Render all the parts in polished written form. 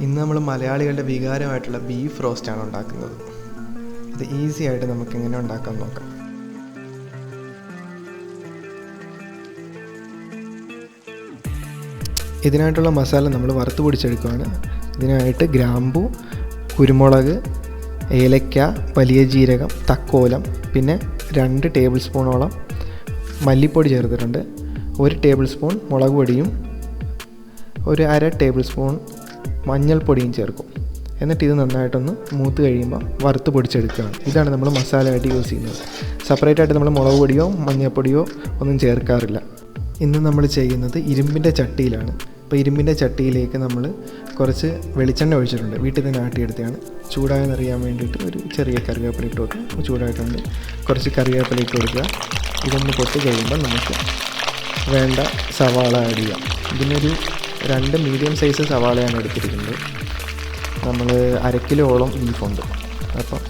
ഇന്ന് നമ്മൾ മലയാളികളുടെ വികാരമായിട്ടുള്ള ബീഫ് റോസ്റ്റാണ് ഉണ്ടാക്കുന്നത്. ഇത് ഈസി ആയിട്ട് നമുക്ക് എങ്ങനെ ഉണ്ടാക്കാൻ നോക്കാം. ഇതിനായിട്ടുള്ള മസാല നമ്മൾ വറുത്ത് പൊടിച്ചെടുക്കുകയാണ്. ഇതിനായിട്ട് ഗ്രാമ്പു, കുരുമുളക്, ഏലക്ക, വലിയ ജീരകം, തക്കോലം, പിന്നെ 2 ടേബിൾ സ്പൂണോളം മല്ലിപ്പൊടി ചേർത്തിട്ടുണ്ട്. 1 ടേബിൾ സ്പൂൺ മുളക് പൊടിയും 1/2 ടേബിൾ സ്പൂൺ മഞ്ഞൾപ്പൊടിയും ചേർക്കും. എന്നിട്ട് ഇത് നന്നായിട്ടൊന്ന് മൂത്ത് കഴിയുമ്പോൾ വറുത്ത് പൊടിച്ചെടുക്കുകയാണ്. ഇതാണ് നമ്മൾ മസാലയായിട്ട് യൂസ് ചെയ്യുന്നത്. സെപ്പറേറ്റ് ആയിട്ട് നമ്മൾ മുളക് പൊടിയോ മഞ്ഞൾപ്പൊടിയോ ഒന്നും ചേർക്കാറില്ല. ഇന്ന് നമ്മൾ ചെയ്യുന്നത് ഇരുമ്പിൻ്റെ ചട്ടിയിലാണ്. അപ്പോൾ ഇരുമ്പിൻ്റെ ചട്ടിയിലേക്ക് നമ്മൾ കുറച്ച് വെളിച്ചെണ്ണ ഒഴിച്ചിട്ടുണ്ട്. വീട്ടിൽ തന്നെ ആട്ടിയെടുത്തതാണ്. ചൂടായെന്നറിയാൻ വേണ്ടിയിട്ട് ഒരു ചെറിയ കറിവേപ്പില ഇട്ട് കൊടുക്കുക. ചൂടായിട്ടുണ്ട്, കുറച്ച് കറിവേപ്പില ഇട്ട് കൊടുക്കുക. ഇതൊന്ന് പൊട്ടി കഴിയുമ്പോൾ നമുക്ക് വേണ്ട സവാള ആഡ് ചെയ്യാം. ഇതിനൊരു 2 മീഡിയം സൈസ് സവാളയാണ് എടുത്തിരിക്കുന്നത്. നമ്മൾ 1/2 കിലോളം ബീഫുണ്ട്. അപ്പം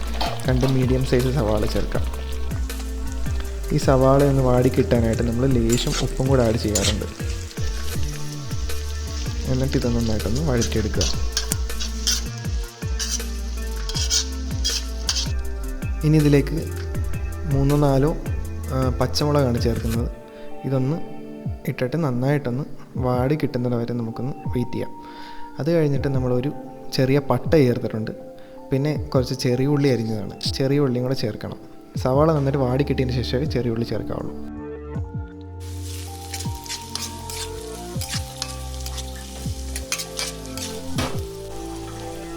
2 മീഡിയം സൈസ് സവാള ചേർക്കാം. ഈ സവാള ഒന്ന് വാടിക്കിട്ടാനായിട്ട് നമ്മൾ ലേശം ഉപ്പും കൂടെ ആഡ് ചെയ്യാറുണ്ട്. എന്നിട്ട് ഇത് നന്നായിട്ടൊന്ന് വഴറ്റിയെടുക്കുക. ഇനി ഇതിലേക്ക് 3-4 പച്ചമുളകാണ് ചേർക്കുന്നത്. ഇതൊന്ന് ഇട്ടിട്ട് നന്നായിട്ടൊന്ന് വാടി കിട്ടുന്നത് വരെ നമുക്കൊന്ന് വെയിറ്റ് ചെയ്യാം. അത് കഴിഞ്ഞിട്ട് നമ്മളൊരു ചെറിയ പട്ട ചേർത്തിട്ടുണ്ട്. പിന്നെ കുറച്ച് ചെറിയ ഉള്ളി അരിഞ്ഞതാണ്. ചെറിയ ഉള്ളിയും കൂടെ ചേർക്കണം. സവാള നന്നായിട്ട് വാടി കിട്ടിയതിന് ശേഷമേ ചെറിയ ഉള്ളി ചേർക്കാവുള്ളൂ.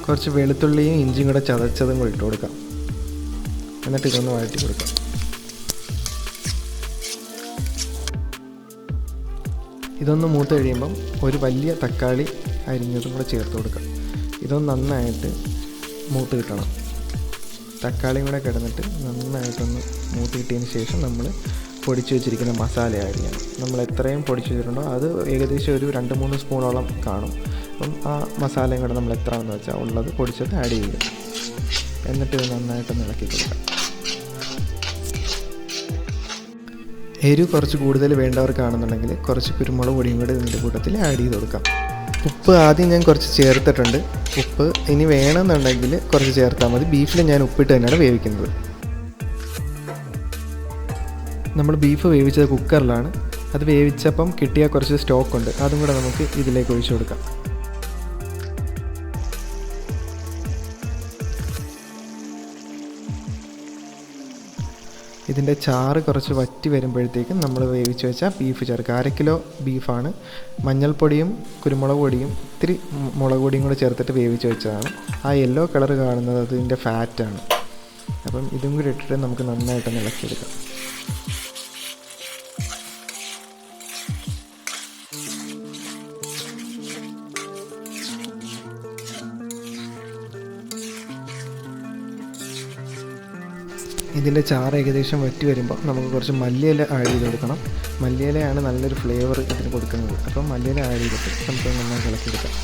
കുറച്ച് വെളുത്തുള്ളിയും ഇഞ്ചിയും കൂടെ ചതച്ചതും കൂടി ഇട്ട് കൊടുക്കാം. എന്നിട്ട് ഇതൊന്ന് വഴറ്റി കൊടുക്കാം. ഇതൊന്ന് മൂത്ത് കഴിയുമ്പം ഒരു വലിയ തക്കാളി അരിഞ്ഞതും കൂടെ ചേർത്ത് കൊടുക്കാം. ഇതൊന്ന് നന്നായിട്ട് മൂത്ത് കിട്ടണം. തക്കാളിയും കൂടെ കിടന്നിട്ട് നന്നായിട്ടൊന്ന് മൂത്ത് കിട്ടിയതിന് ശേഷം നമ്മൾ പൊടിച്ച് വെച്ചിരിക്കുന്ന മസാല ആഡ് ചെയ്യണം. നമ്മൾ എത്രയും പൊടിച്ച് വെച്ചിട്ടുണ്ടോ അത് ഏകദേശം ഒരു 2-3 സ്പൂണോളം കാണും. അപ്പം ആ മസാലയും കൂടെ നമ്മൾ എത്രയാണെന്ന് വെച്ചാൽ ഉള്ളത് പൊടിച്ചത് ആഡ് ചെയ്യുക. എന്നിട്ട് ഇത് നന്നായിട്ടൊന്ന് ഇളക്കി കൊടുക്കാം. എരിവ് കുറച്ച് കൂടുതൽ വേണ്ടവർക്കാണെന്നുണ്ടെങ്കിൽ കുറച്ച് കുരുമുളക് പൊടിയും കൂടി ഇതിൻ്റെ കൂട്ടത്തിൽ ആഡ് ചെയ്ത് കൊടുക്കാം. ഉപ്പ് ആദ്യം ഞാൻ കുറച്ച് ചേർത്തിട്ടുണ്ട്. ഉപ്പ് ഇനി വേണമെന്നുണ്ടെങ്കിൽ കുറച്ച് ചേർത്താൽ മതി. ബീഫിൽ ഞാൻ ഉപ്പിട്ട് തന്നെയാണ് വേവിക്കുന്നത്. നമ്മൾ ബീഫ് വേവിച്ചത് കുക്കറിലാണ്. അത് വേവിച്ചപ്പം കിട്ടിയ കുറച്ച് സ്റ്റോക്കുണ്ട്. അതും കൂടെ നമുക്ക് ഇതിലേക്ക് ഒഴിച്ചു കൊടുക്കാം. ഇതിൻ്റെ ചാറ് കുറച്ച് വറ്റി വരുമ്പോഴത്തേക്കും നമ്മൾ വേവിച്ച് വെച്ചാൽ ബീഫ് ചേർക്കുക. 1/2 കിലോ ബീഫാണ്. മഞ്ഞൾപ്പൊടിയും കുരുമുളക് പൊടിയും ഇത്തിരി മുളക് പൊടിയും കൂടെ ചേർത്തിട്ട് വേവിച്ച് വെച്ചതാണ്. ആ യെല്ലോ കളർ കാണുന്നത് അതിൻ്റെ ഫാറ്റാണ്. അപ്പം ഇതും കൂടി ഇട്ടിട്ട് നമുക്ക് നന്നായിട്ടൊന്ന് ഇളക്കിയെടുക്കാം. ഇതിൻ്റെ ചാറ് ഏകദേശം വറ്റി വരുമ്പോൾ നമുക്ക് കുറച്ച് മല്ലിയില ആഡ് ചെയ്ത് കൊടുക്കണം. മല്ലിയിലയാണ് നല്ലൊരു ഫ്ലേവർ ഇതിന് കൊടുക്കുന്നത്. അപ്പം മല്ലിയില ആഡ് ചെയ്തിട്ട് നമുക്ക് നന്നായി ഇളക്കിയെടുക്കാം.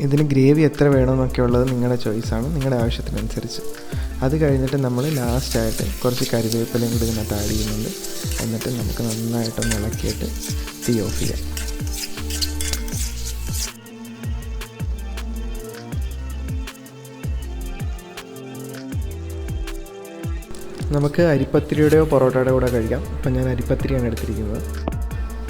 ഇതിന് ഗ്രേവി എത്ര വേണമെന്നൊക്കെ ഉള്ളത് നിങ്ങളുടെ ചോയ്സാണ്, നിങ്ങളുടെ ആവശ്യത്തിനനുസരിച്ച്. അത് കഴിഞ്ഞിട്ട് നമ്മൾ ലാസ്റ്റായിട്ട് കുറച്ച് കറിവേപ്പിലയും കൂടി ഇതിനകത്ത് ആഡ് ചെയ്യുന്നുണ്ട്. എന്നിട്ട് നമുക്ക് നന്നായിട്ടൊന്ന് ഇളക്കിയിട്ട് തീ ഓഫ് ചെയ്യാം. നമുക്ക് അരിപ്പത്തിരിയുടെയോ പൊറോട്ടയുടെയോ കൂടെ കഴിക്കാം. അപ്പം ഞാൻ അരിപ്പത്തിരിയാണ് എടുത്തിരിക്കുന്നത്.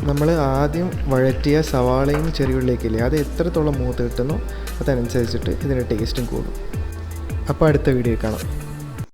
നമ്മൾ ആദ്യം വഴറ്റിയ സവാളയും ചെറിയുള്ളിലേക്കില്ലേ, അത് എത്രത്തോളം മൂത്ത് കിട്ടുന്നോ അതനുസരിച്ചിട്ട് ഇതിൻ്റെ ടേസ്റ്റും കൂടും. അപ്പോൾ അടുത്ത വീഡിയോ കാണാം.